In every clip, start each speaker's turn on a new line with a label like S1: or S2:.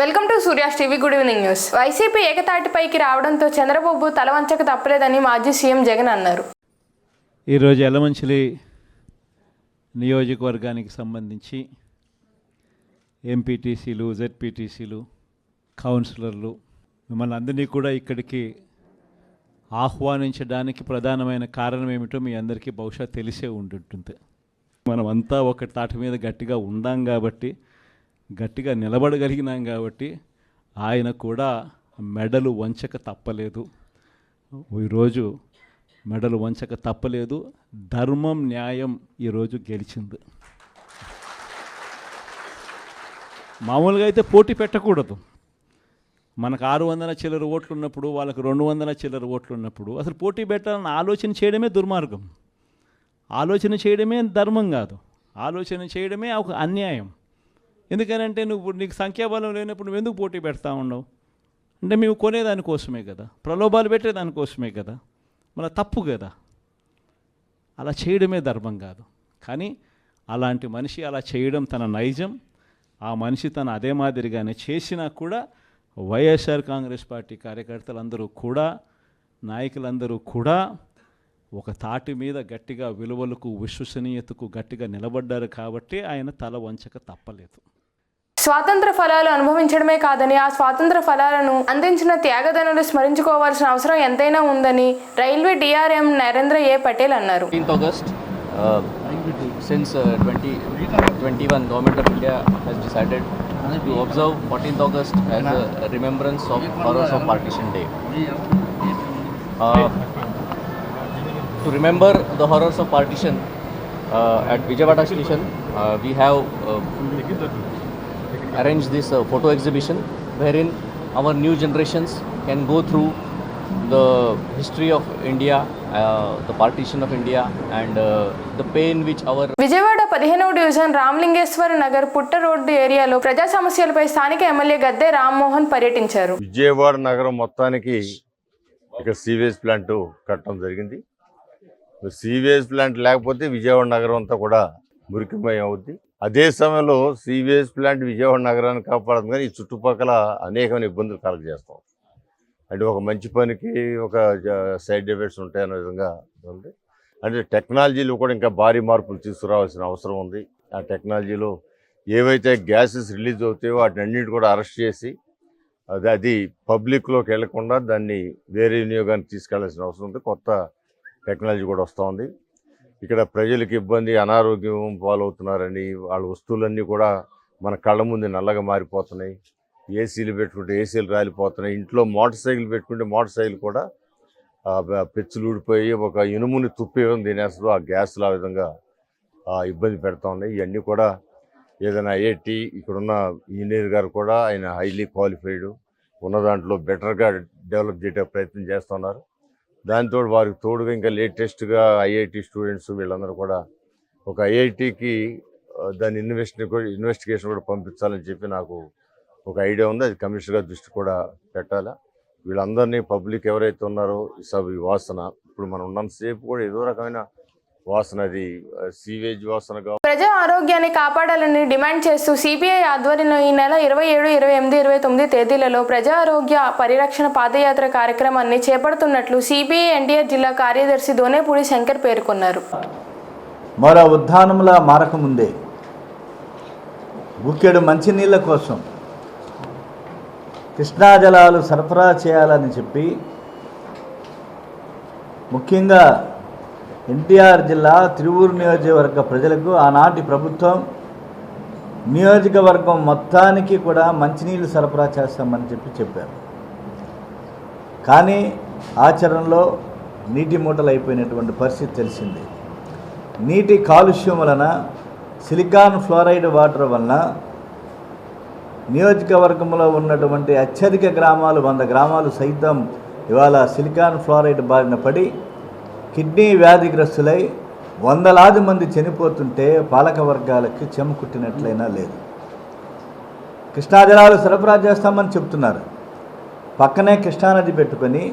S1: Welcome to Surya's TV. Good evening news. YCP ఏకతాటిపైకి రావడంతో చంద్రబాబు తలవంచక తప్పలేదని మాజీ సీఎం జగన్ అన్నారు.
S2: ఈరోజు యలమంచిలి నియోజకవర్గానికి సంబంధించి ఎంపీటీసీలు, జెడ్పీటీసీలు, కౌన్సిలర్లు మిమ్మల్ని అందరినీ కూడా ఇక్కడికి ఆహ్వానించడానికి ప్రధానమైన కారణం ఏమిటో మీ అందరికీ బహుశా తెలిసే ఉంటుంటుంది. మనమంతా ఒక తాటి మీద గట్టిగా ఉండాం కాబట్టి, గట్టిగా నిలబడగలిగినాం కాబట్టి ఆయన కూడా మెడలు వంచక తప్పలేదు. ఈరోజు మెడలు వంచక తప్పలేదు. ధర్మం, న్యాయం ఈరోజు గెలిచింది. మామూలుగా అయితే పోటీ పెట్టకూడదు. మనకు 600 చిల్లర ఓట్లు ఉన్నప్పుడు, వాళ్ళకు 200 చిల్లర ఓట్లు ఉన్నప్పుడు అసలు పోటీ పెట్టాలని ఆలోచన చేయడమే దుర్మార్గం. ఆలోచన చేయడమే ధర్మం కాదు. ఆలోచన చేయడమే ఒక అన్యాయం. ఎందుకనంటే నీకు సంఖ్యాబలం లేనప్పుడు నువ్వు ఎందుకు పోటీ పెడతా ఉండవు? అంటే మేము కొనేదానికోసమే కదా, ప్రలోభాలు పెట్టేదానికోసమే కదా, మన తప్పు కదా. అలా చేయడమే ధర్మం కాదు. కానీ అలాంటి మనిషి అలా చేయడం తన నైజం. ఆ మనిషి తన అదే మాదిరిగానే చేసినా కూడా వైఎస్ఆర్ కాంగ్రెస్ పార్టీ కార్యకర్తలందరూ కూడా, నాయకులందరూ కూడా ఒక తాటి మీద గట్టిగా విలువలకు, విశ్వసనీయతకు గట్టిగా నిలబడ్డారు కాబట్టి ఆయన తల వంచక తప్పలేదు.
S1: స్వాతంత్ర ఫలాలు అనుభవించడమే కాదని, ఆ స్వాతంత్ర ఫలాలను అందించిన త్యాగదనులు స్మరించుకోవాల్సిన అవసరం ఎంతైనా ఉందని రైల్వే డిఆర్ఎం నరేంద్ర ఏ పటేల్ అన్నారు.
S3: 14th August, since 2021, Government of India has decided to observe 14th August as a remembrance of horrors of Partition Day. To remember the horrors of partition, at Vijayawada station, we have arranged this photo exhibition wherein our new generations can go through the history of India, the partition of India, and the pain which our
S1: Vijayawada 15వ division Ramalingeswara Nagar పుట్ట road ఏరియాలో ప్రజా సమస్యలపై స్థానిక MLA Gadde Rammohan పర్యటించారు.
S4: విజయవాడ నగరం మొత్తానికి ఇక్కడ సీవేజ్ ప్లాంట్ కట్టడం జరిగింది. సీవేజ్ ప్లాంట్ లేకపోతే విజయవాడ నగరం అంతా కూడా మురికిమయం అవుద్ది. అదే సమయంలో సీవేజ్ ప్లాంట్ విజయవాడ నగరాన్ని కాపాడదు, కానీ ఈ చుట్టుపక్కల అనేకమైన ఇబ్బందులు కలగజేస్తాం. అంటే ఒక మంచి పనికి ఒక సైడ్ ఎఫెక్ట్స్ ఉంటాయనే విధంగా ఉంది. అంటే టెక్నాలజీలో కూడా ఇంకా భారీ మార్పులు తీసుకురావాల్సిన అవసరం ఉంది. ఆ టెక్నాలజీలో ఏవైతే గ్యాసెస్ రిలీజ్ అవుతాయో వాటినన్నింటి కూడా అరెస్ట్ చేసి అది పబ్లిక్లోకి వెళ్లకుండా దాన్ని వేరే వినియోగానికి తీసుకెళ్లాల్సిన అవసరం ఉంది. కొత్త టెక్నాలజీ కూడా వస్తూ ఉంది. ఇక్కడ ప్రజలకు ఇబ్బంది, అనారోగ్యం పాలవుతున్నారని వాళ్ళ వస్తువులన్నీ కూడా మన కళ్ళ ముందు నల్లగా మారిపోతున్నాయి. ఏసీలు పెట్టుకుంటే ఏసీలు రాలిపోతున్నాయి. ఇంట్లో మోటార్ సైకిల్ పెట్టుకుంటే మోటార్ సైకిల్ కూడా పెచ్చులు ఊడిపోయి ఒక ఇనుముని తుప్పేయడం తినేస్తూ ఆ గ్యాస్లు ఆ విధంగా ఇబ్బంది పెడతా ఉన్నాయి. ఇవన్నీ కూడా ఏదైనా ఐఐటి ఇక్కడున్న ఇంజనీర్ గారు కూడా ఆయన హైలీ క్వాలిఫైడ్ ఉన్న దాంట్లో బెటర్గా డెవలప్ చేయడానికి ప్రయత్నం చేస్తున్నారు. దాంతో వారికి తోడుగా ఇంకా లేటెస్ట్గా ఐఐటి స్టూడెంట్స్ వీళ్ళందరూ కూడా ఒక ఐఐటికి దాని ఇన్వెస్టిగేషన్ కూడా పంపించాలని చెప్పి నాకు ఒక ఐడియా ఉంది. అది కమిషనర్ గారి దృష్టి కూడా పెట్టాలా. వీళ్ళందరినీ పబ్లిక్ ఎవరైతే ఉన్నారో ఈ వాసన ఇప్పుడు మనం ఉన్నంతసేపు కూడా ఏదో రకమైన వాసన, అది సీవేజ్ వాసన.
S1: ప్రజా ఆరోగ్యాన్ని కాపాడాలని డిమాండ్ చేస్తూ సిపిఐ ఆధ్వర్యంలో ఈ నెల 27, 28, 29 తేదీలలో ప్రజా ఆరోగ్య పరిరక్షణ పాదయాత్ర కార్యక్రమాన్ని చేపడుతున్నట్లు సిపిఐ ఎన్టీఆర్ జిల్లా కార్యదర్శి దోనేపూడి శంకర్ పేర్కొన్నారు.
S5: మరో ఉద్దానంలా మారకముందే గుక్కెడు మంచినీళ్ళ కోసం కృష్ణా జలాలు సరఫరా చేయాలని చెప్పి ముఖ్యంగా ఎన్టీఆర్ జిల్లా తిరువూరు నియోజకవర్గ ప్రజలకు ఆనాటి ప్రభుత్వం నియోజకవర్గం మొత్తానికి కూడా మంచినీళ్ళు సరఫరా చేస్తామని చెప్పారు. కానీ ఆచరణలో నీటి మూటలు అయిపోయినటువంటి పరిస్థితి తెలిసింది. నీటి కాలుష్యం వలన, సిలికాన్ ఫ్లోరైడ్ వాటర్ వలన నియోజకవర్గంలో ఉన్నటువంటి అత్యధిక గ్రామాలు 100 గ్రామాలు సైతం ఇవాళ సిలికాన్ ఫ్లోరైడ్ బారిన పడి కిడ్నీ వ్యాధిగ్రస్తులై వందలాది మంది చనిపోతుంటే పాలక వర్గాలకి చెమ కుట్టినట్లయినా లేదు. కృష్ణా జలాలు సరఫరా చేస్తామని చెప్తున్నారు. పక్కనే కృష్ణానది పెట్టుకొని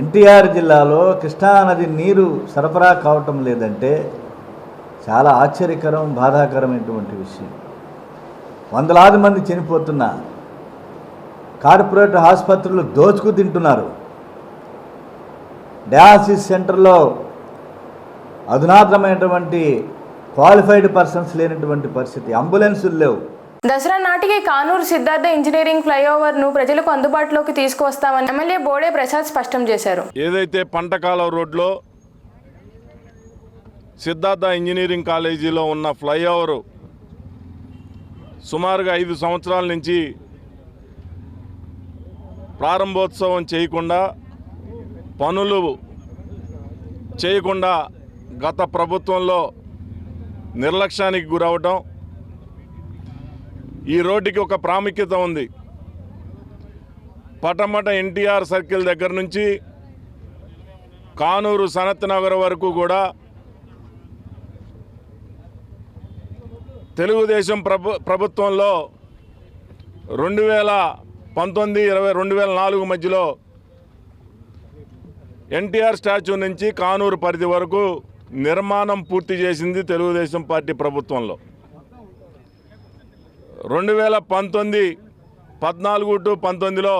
S5: ఎన్టీఆర్ జిల్లాలో కృష్ణానది నీరు సరఫరా కావటం లేదంటే చాలా ఆశ్చర్యకరం, బాధాకరమైనటువంటి విషయం. వందలాది మంది చనిపోతున్నా, కార్పొరేట్ ఆసుపత్రులు దోచుకు తింటున్నారు, డయాలసిస్ సెంటర్లో అధునాతనమైనటువంటి క్వాలిఫైడ్ పర్సన్స్ లేనటువంటి పరిస్థితి, అంబులెన్సులు లేవు.
S1: దసరా నాటికి కానూరు సిద్ధార్థ ఇంజనీరింగ్ ఫ్లైఓవర్ను ప్రజలకు అందుబాటులోకి తీసుకువస్తామని ఎమ్మెల్యే బోడే ప్రసాద్ స్పష్టం చేశారు.
S6: ఏదైతే పంటకాలం రోడ్లో సిద్ధార్థ ఇంజనీరింగ్ కాలేజీలో ఉన్న ఫ్లైఓవర్ సుమారుగా 5 సంవత్సరాల నుంచి ప్రారంభోత్సవం చేయకుండా, పనులు చేయకుండా గత ప్రభుత్వంలో నిర్లక్ష్యానికి గురవటం, ఈ రోడ్డుకి ఒక ప్రాముఖ్యత ఉంది. పటమట ఎన్టీఆర్ సర్కిల్ దగ్గర నుంచి కానూరు సనత్ నగర్ వరకు కూడా తెలుగుదేశం ప్రభుత్వంలో 2019, 2004 మధ్యలో ఎన్టీఆర్ స్టాచ్యూ నుంచి కానూరు పరిధి వరకు నిర్మాణం పూర్తి చేసింది తెలుగుదేశం పార్టీ ప్రభుత్వంలో. 2014 to 19లో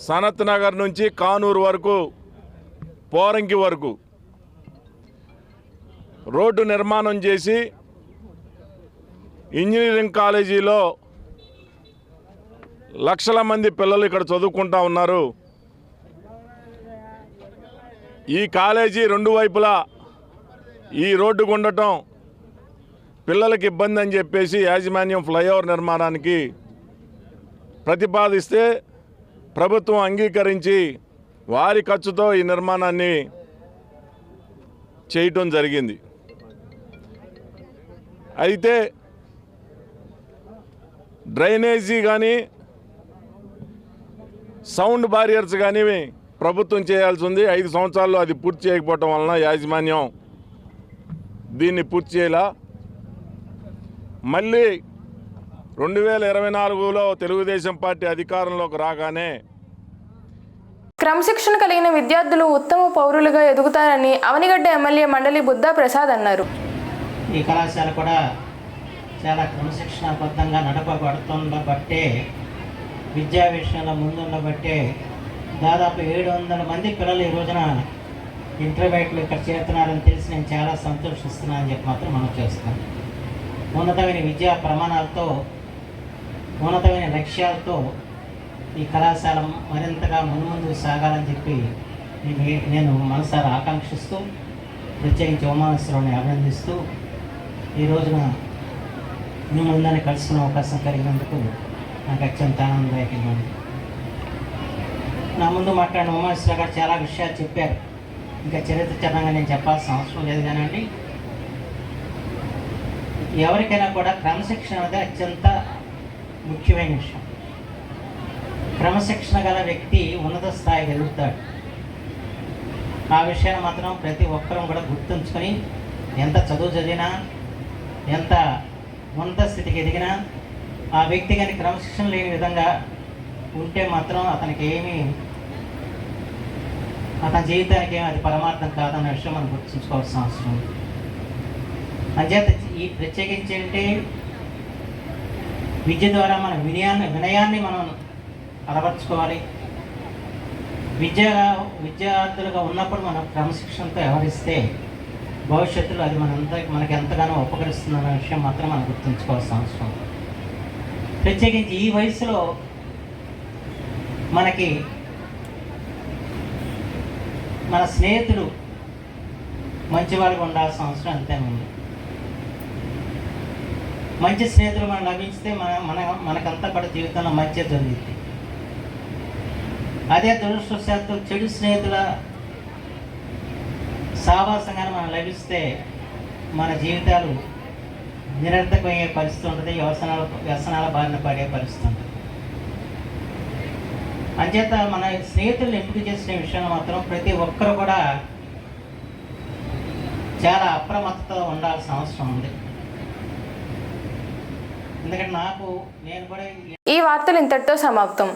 S6: సనత్ నగర్ నుంచి కానూరు వరకు, పోరంకి వరకు రోడ్డు నిర్మాణం చేసి ఇంజనీరింగ్ కాలేజీలో లక్షల మంది పిల్లలు ఇక్కడ చదువుకుంటా ఉన్నారు. ఈ కాలేజీ 2 వైపులా ఈ రోడ్డు ఉండటం పిల్లలకి ఇబ్బంది అని చెప్పేసి యాజమాన్యం ఫ్లైఓవర్ నిర్మాణానికి ప్రతిపాదిస్తే ప్రభుత్వం అంగీకరించి వారి ఖర్చుతో ఈ నిర్మాణాన్ని చేయటం జరిగింది. అయితే డ్రైనేజీ కానీ సౌండ్ బారియర్స్ కానీ ప్రభుత్వం చేయాల్సి ఉంది. 5 సంవత్సరాల్లో అది పూర్తి చేయకపోవటం వలన యాజమాన్యం దీన్ని పూర్తి చేయాల. మళ్ళీ 2024లో తెలుగుదేశం పార్టీ అధికారంలోకి రాగానే
S1: క్రమశిక్షణ కలిగిన విద్యార్థులు ఉత్తమ పౌరులుగా ఎదుగుతారని అవనిగడ్డ ఎమ్మెల్యే మండలి బుద్ధా ప్రసాద్ అన్నారు.
S7: ఈ కళాశాల కూడా చాలా క్రమశిక్షణాబద్ధంగా నడపబడుతుండబట్టే, విద్యా విషయంలో ముందుండబట్టే దాదాపు 700 మంది పిల్లలు ఈ రోజున ఇంటర్మీడియట్లు ఇక్కడ చేరుతున్నారని తెలిసి నేను చాలా సంతోషిస్తున్నానని చెప్పి మాత్రం మనం చేస్తున్నాను. ఉన్నతమైన విద్యా ప్రమాణాలతో, ఉన్నతమైన లక్ష్యాలతో ఈ కళాశాల మరింతగా మున్ముందుకు సాగాలని చెప్పి నేను మనసారా ఆకాంక్షిస్తూ, ప్రత్యేకించి ఉమాశ్వరుని అభినందిస్తూ ఈ రోజున మీ ముందని కలుసుకునే అవకాశం కలిగినందుకు నాకు అత్యంత ఆనందదాయకంగా ఉంది. నా ముందు మాట్లాడిన ఉమాశ్వర గారు చాలా విషయాలు చెప్పారు. ఇంకా చరిత్రచరణంగా నేను చెప్పాల్సిన అవసరం లేదు కానండి, ఎవరికైనా కూడా క్రమశిక్షణ అనేది అత్యంత ముఖ్యమైన విషయం. క్రమశిక్షణ గల వ్యక్తి ఉన్నత స్థాయికి ఎదుగుతాడు. ఆ విషయాన్ని మాత్రం ప్రతి ఒక్కరూ కూడా గుర్తుంచుకొని, ఎంత చదువు చదివినా, ఎంత ఉన్నత స్థితికి ఎదిగినా ఆ వ్యక్తి కానీ క్రమశిక్షణ లేని విధంగా ఉంటే మాత్రం అతని జీవితానికి ఏమి అది పరమార్థం కాదన్న విషయం మనం గుర్తుంచుకోవాల్సిన అవసరం ఉంది. అంచేత ఈ ప్రత్యేకించి అంటే విద్య ద్వారా మన వినయాన్ని మనం అలవర్చుకోవాలి. విద్యార్థులుగా ఉన్నప్పుడు మనం క్రమశిక్షణతో వ్యవహరిస్తే భవిష్యత్తులో అది మనకి ఎంతగానో ఉపకరిస్తుందన్న విషయం మాత్రం మనం గుర్తుంచుకోవాల్సిన అవసరం. ప్రత్యేకించి ఈ వయసులో మనకి మన స్నేహితులు మంచివాళ్ళగా ఉండాల్సిన అవసరం అంతే ఉంది. మంచి స్నేహితులు మనం లభించితే మనకంతా కూడా జీవితంలో మంచి జరుగుతుంది. అదే దురదృష్టవశాత్తు చెడు స్నేహితుల సావాసంగానే మనం లభిస్తే మన జీవితాలు నిరర్థకమయ్యే పరిస్థితి ఉంటుంది, వ్యసనాల బారిన పడే పరిస్థితి ఉంటుంది. అంచేత మన స్నేహితులను ఎంపిక చేసిన విషయంలో మాత్రం ప్రతి ఒక్కరు కూడా చాలా అప్రమత్తతో ఉండాల్సిన అవసరం ఉంది. ఎందుకంటే నేను కూడా
S1: ఈ వార్తలు ఇంతటితో సమాప్తం.